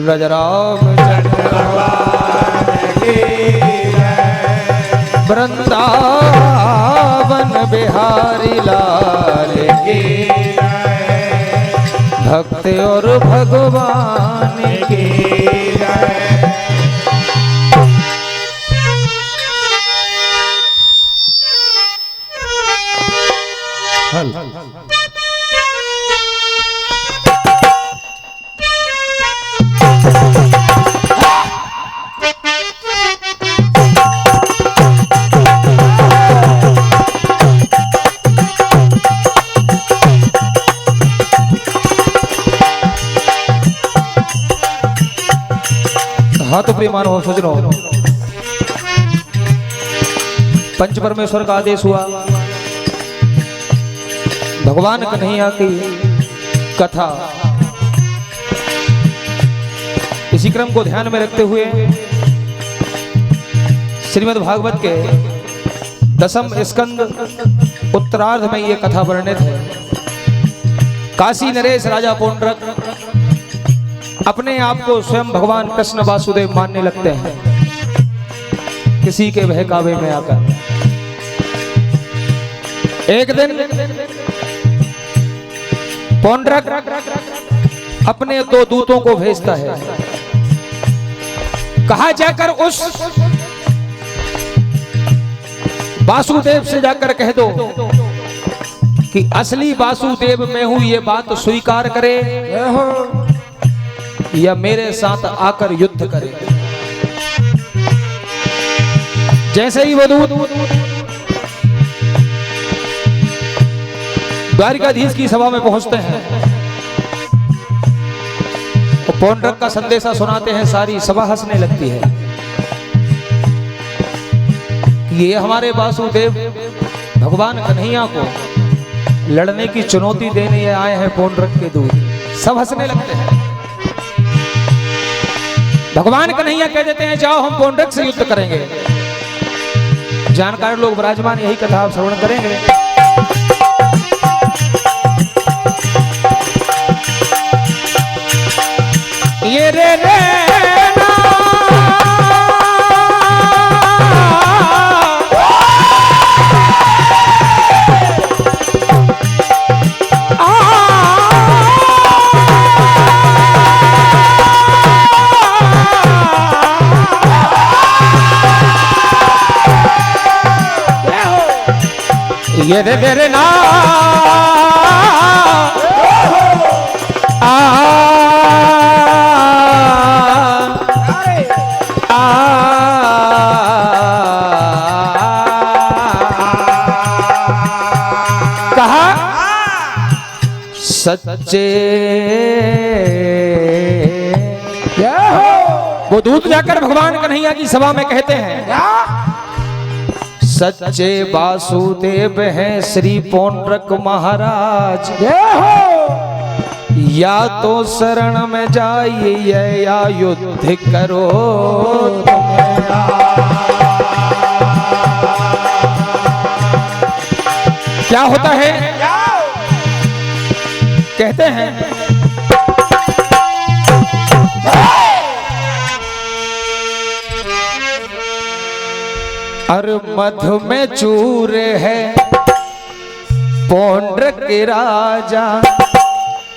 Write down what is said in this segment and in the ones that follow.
ब्रज रामचंद्र वृंदावन बिहारी लाल की भक्त और भगवान की हाँ तो प्रिय मानो सोच लो, पंच परमेश्वर का आदेश हुआ, भगवान कन्हैया की कथा। इसी क्रम को ध्यान में रखते हुए श्रीमद् भागवत के 10वें स्कंद उत्तरार्ध में ये कथा वर्णित है। काशी नरेश राजा पौंड्रक अपने आप को स्वयं भगवान कृष्ण वासुदेव मानने लगते हैं, किसी के बहकावे में आकर। एक दिन पौंड्रक अपने 2 दूतों को भेजता है, कहा जाकर उस वासुदेव से जाकर कह दो कि असली वासुदेव मैं हूं, ये बात स्वीकार करे या मेरे साथ आकर युद्ध करे। जैसे ही वो दूत द्वारिकाधीश की सभा में पहुंचते हैं, तो पौंड्रक का संदेशा सुनाते हैं, सारी सभा हंसने लगती है कि ये हमारे वासुदेव भगवान कन्हैया को लड़ने की चुनौती देने आए हैं पौंड्रक के दूत। सब हंसने लगते हैं। भगवान कन्हैया कह देते हैं जाओ हम पौंड्रक से युद्ध करेंगे। जानकार लोग विराजमान यही कथा आप श्रवण करेंगे। ये रे रे ये रे रे ना कहा सच्चे वो दूत जाकर भगवान कन्हैया की सभा में कहते हैं सच्चे वासुदेव हैं श्री पौंड्रक महाराज, या तो शरण में जाइए या युद्ध करो। क्या होता है? कहते हैं अर मधु में चूर है पौंड्रक के राजा,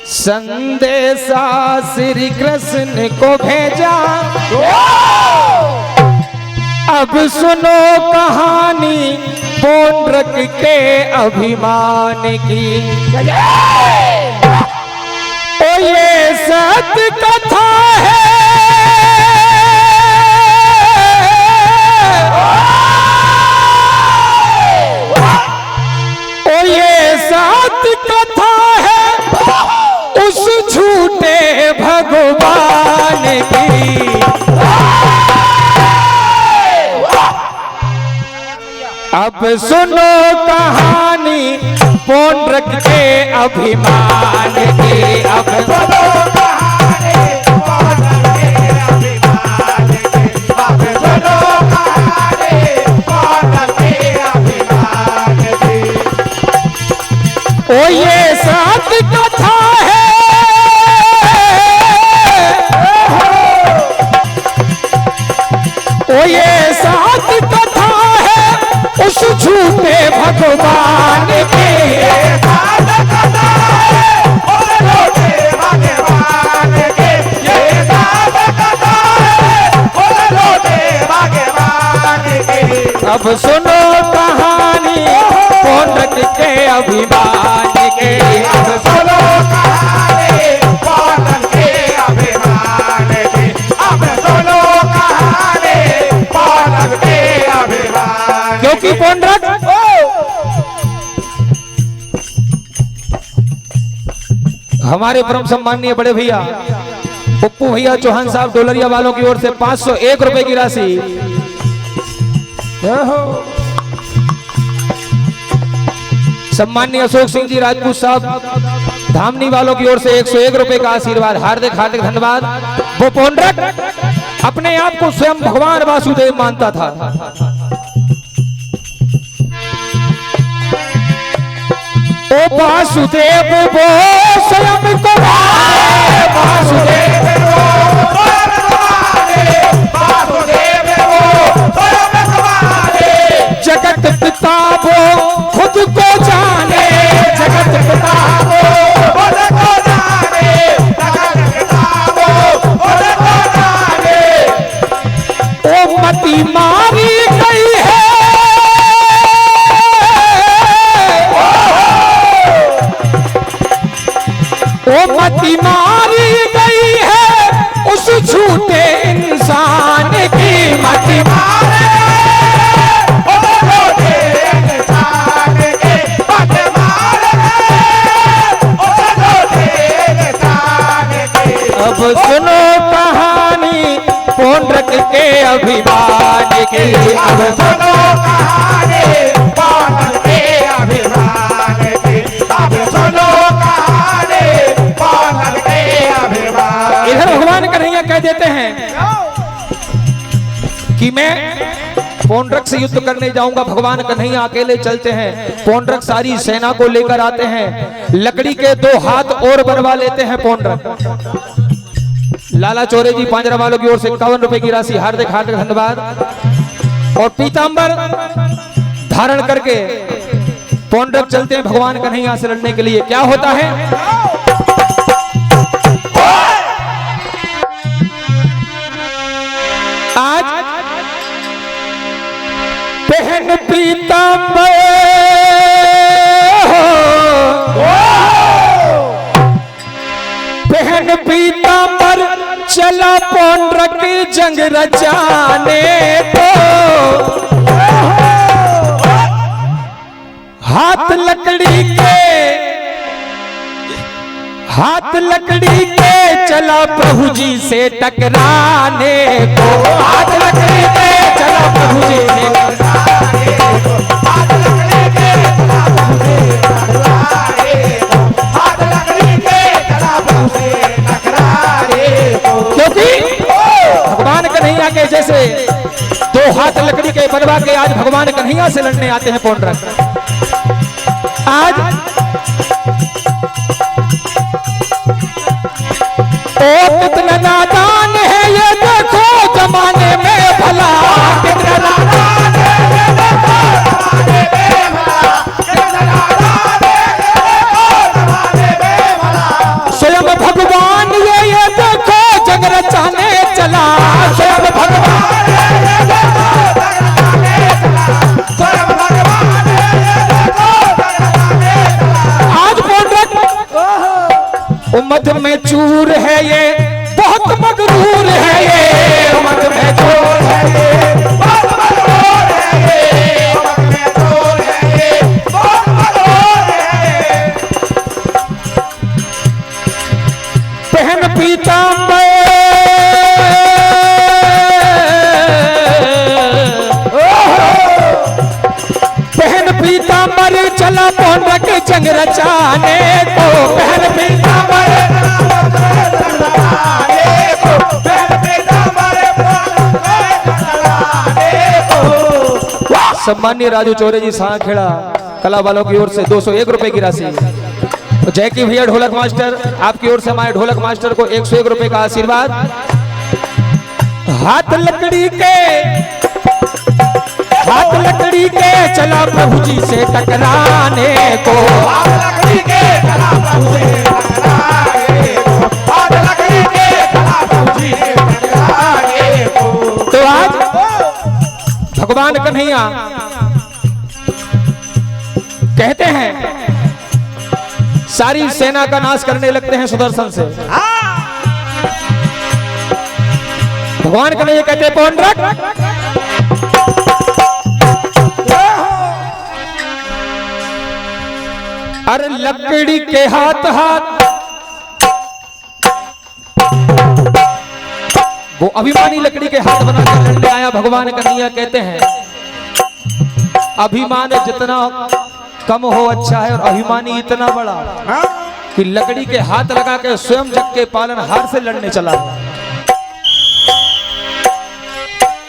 संदेशा श्री कृष्ण को भेजा। अब सुनो कहानी पौंड्रक के अभिमान की। ओ ये सत्य कथा है, कथा है उस झूठे भगवान की। अब सुनो कहानी पौंड्रक के अभिमान की। अब सुनो कहानी पौंड्रक के अभिमान की। अब सुनो कहानी पौंड्रक के अभिमान की। ओ ये सत्य कथा है, ये सात कथा है उस झूठे भगवान की। अब सुनो कहानी पौंड्रक के अभिमान के। अब सुनो कहानी पौंड्रक के अभिमान की। अब सुनो कहानी पौंड्रक के अभिमान। क्योंकि पौंड्रक हमारे परम सम्माननीय बड़े भैया पप्पू भैया चौहान साहब डोलरिया वालों की ओर से 501 रुपए की राशि, सम्माननीय अशोक सिंह जी राजपूत साहब धामनी वालों की ओर से 101 रुपए का आशीर्वाद, हार्दिक हार्दिक धन्यवाद। वो पौंड्रक अपने आप को स्वयं भगवान वासुदेव मानता था। ओ वासुदेव वो स्वयं को वासुदेव जगत पिता वो खुद को जाने, जगत पिता वो खुद को जाने, जगत पिता वो खुद को जाने। ओ मति मारी गई है, ओ मति मारी गई है उस झूठे इंसान की। मति मारे अब सुनो कहानी पौंड्रक के अभिमान की। अब सुनो कहानी पौंड्रक के अभिमान की। अब सुनो कहानी पौंड्रक के अभिमान। इधर भगवान कन्हैया कह देते हैं कि मैं पौंड्रक से युद्ध करने जाऊंगा। भगवान कन्हैया अकेले चलते हैं, पौंड्रक सारी सेना को लेकर आते हैं, लकड़ी के 2 हाथ और बनवा लेते हैं पौंड्रक। लाला चोरे जी पांजरा वालों की ओर से 51 रुपए की राशि, हार्दिक हार्दिक धन्यवाद। और पीतांबर धारण करके पौंड्रक चलते हैं भगवान कन्हैया से लड़ने के लिए। क्या होता है, आज पहन पीतांबर पहन पीतांबर चला पौंड्रक जंग रचाने को। हाथ लकड़ी के चला प्रभु जी से टकराने को। हाथ लकड़ी के चला प्रभु जी से टकराने को। हाथ लकड़ी के चला प्रभु से टकराने को। हाथ लकड़ी के चला प्रभु से टकराने को। क्योंकि भगवान कन्हैया के जैसे 2 हाथ लकड़ी के बनवा के आज भगवान कन्हैया से लड़ने आते हैं पौंड्रक। आज ओ कितना नादान है ये देखो जमाने में भला। कितना नादान है ये देखो जमाने में भला। कितना नादान है ये देखो जमाने में भला। स्वयं भगवान ये देखो जंग रचाने चला। स्वयं भगवान ये देखो जंग रचाने चला। स्वयं भगवान ये देखो जंग रचाने चला। आज पौंड्रक उम्मत में चूर है ये, बहुत मगरूर है ये। उम्मत में चूर है ये, बहुत मगरूर है ये। उम्मत में चूर है ये, बहुत मगरूर है ये। पहन पीतांबर पहन पीतांबर चला पौंड्रक जंग रचाने को। पहन पीतांबर सम्मान्य राजू चौरे जी सांखेड़ा कला वालों की ओर से 201 रुपए की राशि। जैकी भैया ढोलक मास्टर आपकी ओर से हमारे ढोलक मास्टर को 101 रुपए का आशीर्वाद। हाथ लकड़ी के चला प्रभु जी से टकराने को, हाथ लकड़ी के चला प्रभु से टकराने को, हाथ लकड़ी के चला प्रभु जी से टकराने को। तो आज भगवान कन्हैया कहते हैं सारी सेना का नाश करने लगते हैं सुदर्शन से। भगवान कन्हैया कहते हैं पौंड्रक अरे लकड़ी के हाथ वो अभिमानी लकड़ी के हाथ बनाकर लड़ने आया। भगवान कन्हैया कहते हैं अभिमान जितना कम हो अच्छा है, और अभिमानी इतना बड़ा कि लकड़ी के हाथ लगा के स्वयं जग के पालनहार से लड़ने चला।